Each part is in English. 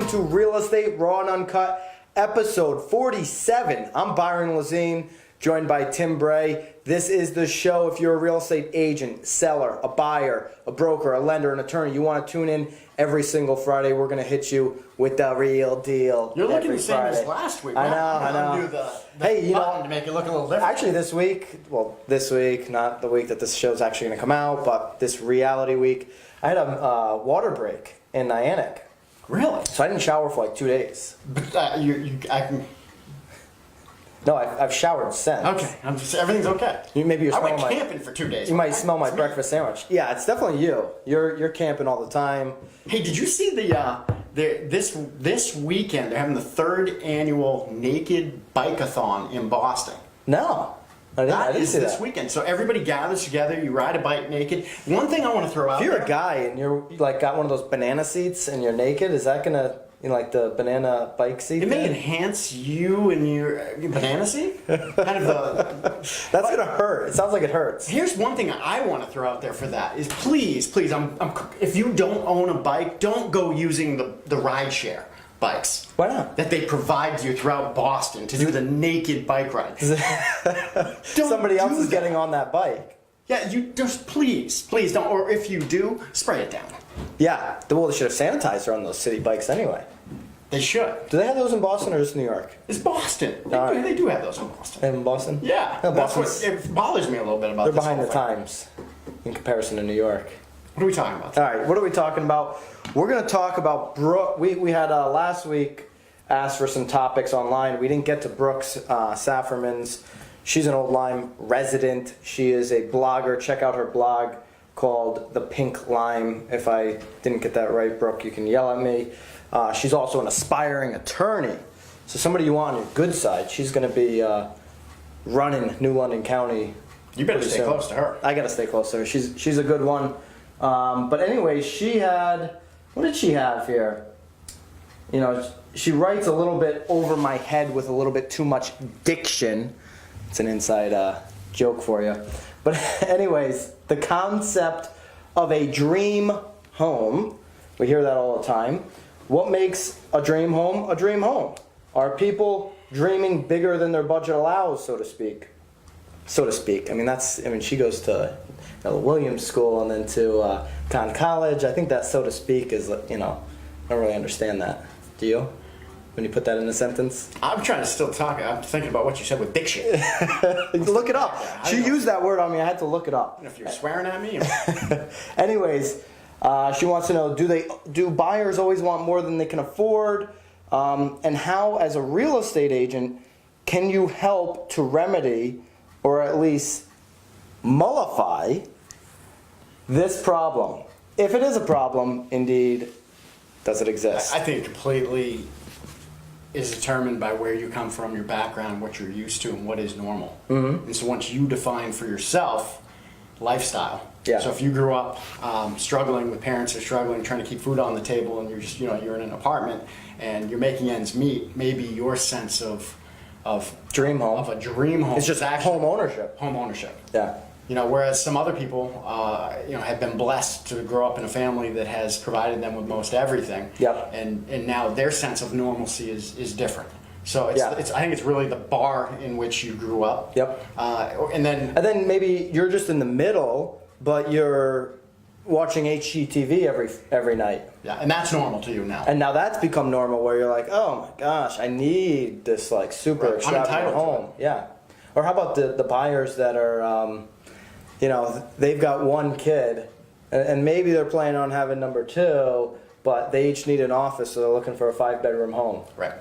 welcome to Real Estate Raw and Uncut, episode 47. I'm Byron Lazine, joined by Tim Bray. This is the show if you're a real estate agent, seller, a buyer, a broker, a lender, an attorney. You want to tune in every single Friday. We're going to hit you with the real deal. You're looking the same Friday. as last week. I know. Do the hey, you know, to make it look a little different. Actually, this week, not the week that this show's actually going to come out, but this reality week, I had a water break in Niantic. Really? So I didn't shower for like 2 days. But I can. No, I've showered since. Okay, everything's okay. Maybe you're I smelling went camping for 2 days. You might smell my breakfast sandwich. Yeah, it's definitely you. You're camping all the time. Hey, did you see this weekend? They're having the 3rd annual Naked Bike-a-thon in Boston. No, I didn't see this that. weekend. So everybody gathers together. You ride a bike naked. One thing I want to throw out. If you're there, a guy and you're like got one of those banana seats and you're naked, is that gonna like the banana bike seat? It may enhance you and your banana seat. Kind of the. That's gonna hurt. It sounds like it hurts. Here's one thing I want to throw out there for that is please, if you don't own a bike, don't go using the ride share bikes. Why not? That they provide you throughout Boston to do the naked bike ride. Somebody else is getting on that bike. Yeah, you just please don't. Or if you do, spray it down. Yeah, well, they should have sanitizer on those city bikes anyway. They should. Do they have those in Boston or just New York? It's Boston. Right. They do have those in Boston. In Boston? Yeah, No, that's what Boston's- it bothers me a little bit about. They're this behind whole the thing. times in comparison to New York. What are we talking about? All right, what are we talking about? We're going to talk about Brooke. We had last week asked for some topics online. We didn't get to Brooke's Safferman's. She's an Old Lyme resident. She is a blogger. Check out her blog called The Pink Lime. If I didn't get that right, Brooke, you can yell at me. She's also an aspiring attorney. So somebody you want on your good side. She's going to be running New London County. You better stay close to her. I got to stay close to her. She's a good one. But anyway, she had, what did she have here? You know, she writes a little bit over my head with a little bit too much diction. It's an inside joke for you. But anyways, the concept of a dream home, we hear that all the time. What makes a dream home a dream home? Are people dreaming bigger than their budget allows, so to speak? So to speak. I mean, she goes to Williams School and then to Conn College. I think that, so to speak, is, I don't really understand that. Do you? When you put that in a sentence? I'm trying to still talk. I'm thinking about what you said with diction. Look it up. She used that word on me. I had to look it up. If you're swearing at me. Anyways, she wants to know, do buyers always want more than they can afford? And how, as a real estate agent, can you help to remedy or at least mollify this problem? If it is a problem, indeed, does it exist? I think completely is determined by where you come from, your background, what you're used to, and what is normal. Mm-hmm. And so once you define for yourself lifestyle. Yeah. So if you grew up struggling with parents who are struggling, trying to keep food on the table, and you're just, you're in an apartment and you're making ends meet, maybe your sense of dream home. Of a dream home. It's just home ownership. Home ownership. Yeah. Whereas some other people, have been blessed to grow up in a family that has provided them with most everything. Yep. And now their sense of normalcy is different. So Yeah. I think it's really the bar in which you grew up. Yep. And then maybe you're just in the middle, but you're watching HGTV every night. Yeah, and that's normal to you now. And now that's become normal, where you're like, oh my gosh, I need this like super extravagant home. Yeah. Or how about the buyers that are, they've got one kid, and maybe they're planning on having number 2, but they each need an office, so they're looking for a 5-bedroom home. Right.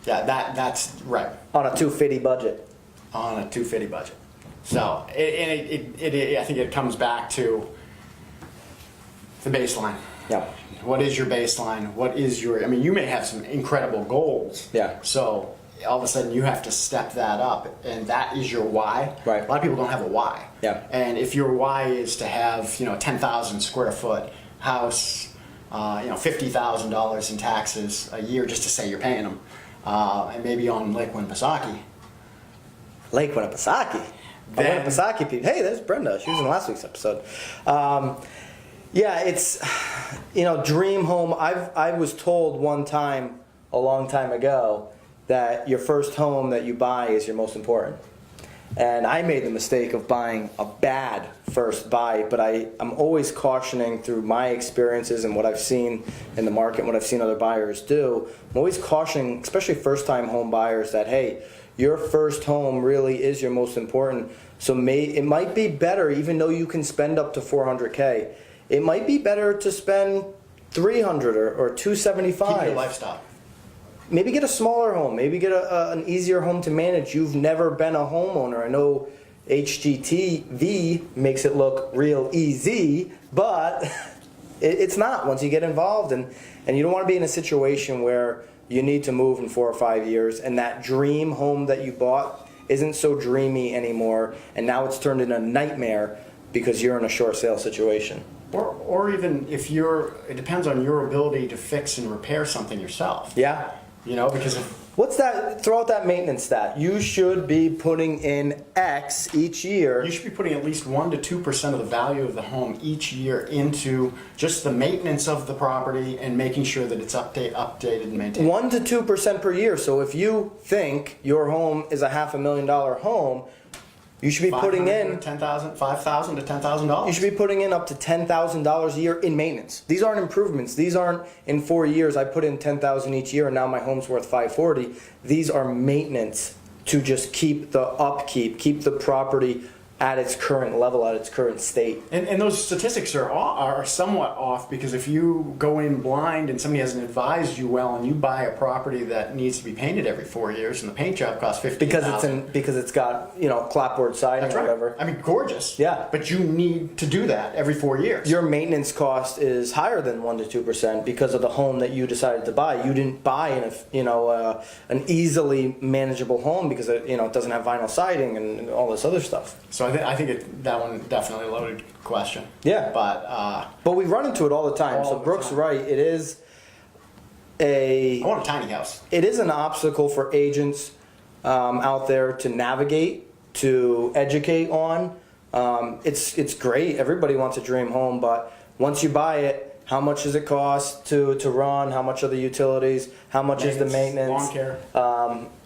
Yeah, that's right. On a $250 budget. On a $250 budget. So, I think it comes back to the baseline. Yeah. What is your baseline? What is you may have some incredible goals. Yeah. So all of a sudden you have to step that up, and that is your why. Right. A lot of people don't have a why. Yeah. And if your why is to have, 10,000 square foot house, $50,000 in taxes a year just to say you're paying them, and maybe on Lake Winnipesaukee. Lake Winnipesaukee. Winnipesaukee people. Hey, there's Brenda. She was in last week's episode. Yeah, it's, dream home. I was told one time, a long time ago, that your first home that you buy is your most important. And I made the mistake of buying a bad first buy, but I'm always cautioning through my experiences and what I've seen in the market, what I've seen other buyers do. I'm always cautioning, especially first-time home buyers, that, hey, your first home really is your most important. So it might be better, even though you can spend up to $400K, it might be better to spend $300 or $275. Keep your lifestyle. Maybe get a smaller home. Maybe get an easier home to manage. You've never been a homeowner. I know HGTV makes it look real easy, but it's not once you get involved. And you don't want to be in a situation where you need to move in 4 or 5 years and that dream home that you bought isn't so dreamy anymore, and now it's turned into a nightmare because you're in a short sale situation. Or even if it depends on your ability to fix and repair something yourself. Yeah. Because what's that? Throw out that maintenance stat. You should be putting in X each year. you should be putting at least 1% to 2% of the value of the home each year into just the maintenance of the property and making sure that it's updated and maintained. 1% to 2% per year. So if you think your home is a $500,000 home, you should be putting in $10,000, $5,000 to $10,000. You should be putting in up to $10,000 a year in maintenance. These aren't improvements. These aren't in 4 years I put in $10,000 each year and now my home's worth $540. These are maintenance to just keep the upkeep, keep the property at its current level, at its current state. And those statistics are somewhat off, because if you go in blind and somebody hasn't advised you well, and you buy a property that needs to be painted every 4 years, and the paint job costs $50,000 because it's got clapboard siding That's or right. whatever. I mean, gorgeous. Yeah. But you need to do that every 4 years. Your maintenance cost is higher than 1% to 2% because of the home that you decided to buy. You didn't buy an easily manageable home because it doesn't have vinyl siding and all this other stuff. So I think that one definitely a loaded question. Yeah. But we run into it all the time. So Brooke's right. It is I want a tiny house. It is an obstacle for agents out there to navigate, to educate on. It's great. Everybody wants a dream home, but once you buy it, how much does it cost to run? How much are the utilities? How much is the maintenance? Lawn care.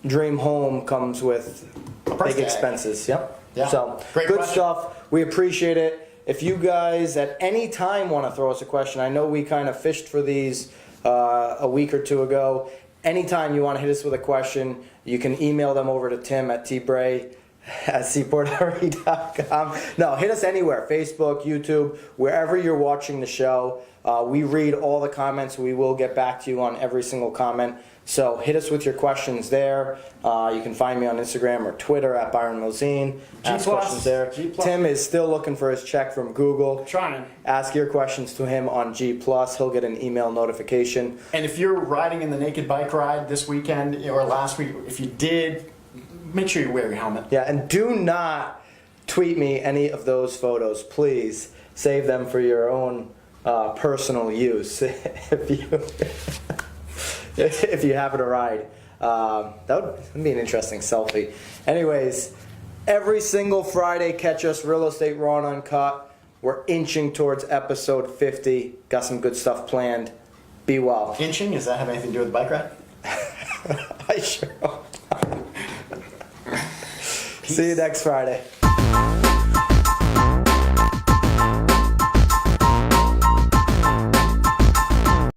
Dream home comes with price big tag. expenses. Yep. Yeah. So Great good question. stuff. We appreciate it. If you guys at any time want to throw us a question, I know we kind of fished for these a week or two ago. Anytime you want to hit us with a question, you can email them over to Tim at tbray@seaportre.com. No, hit us anywhere. Facebook, YouTube, wherever you're watching the show. We read all the comments. We will get back to you on every single comment. So hit us with your questions there. You can find me on Instagram or Twitter at Byron Mosine. Ask questions there. G+. Tim is still looking for his check from Google. Trying. Ask your questions to him on G+. He'll get an email notification. And if you're riding in the naked bike ride this weekend or last week, if you did, make sure you wear your helmet. Yeah, and do not tweet me any of those photos. Please save them for your own personal use. If you happen to ride. That would be an interesting selfie. Anyways, every single Friday, catch us, Real Estate Raw and Uncut. We're inching towards episode 50. Got some good stuff planned. Be well. Inching, does that have anything to do with the bike ride? I sure hope not. See you next Friday.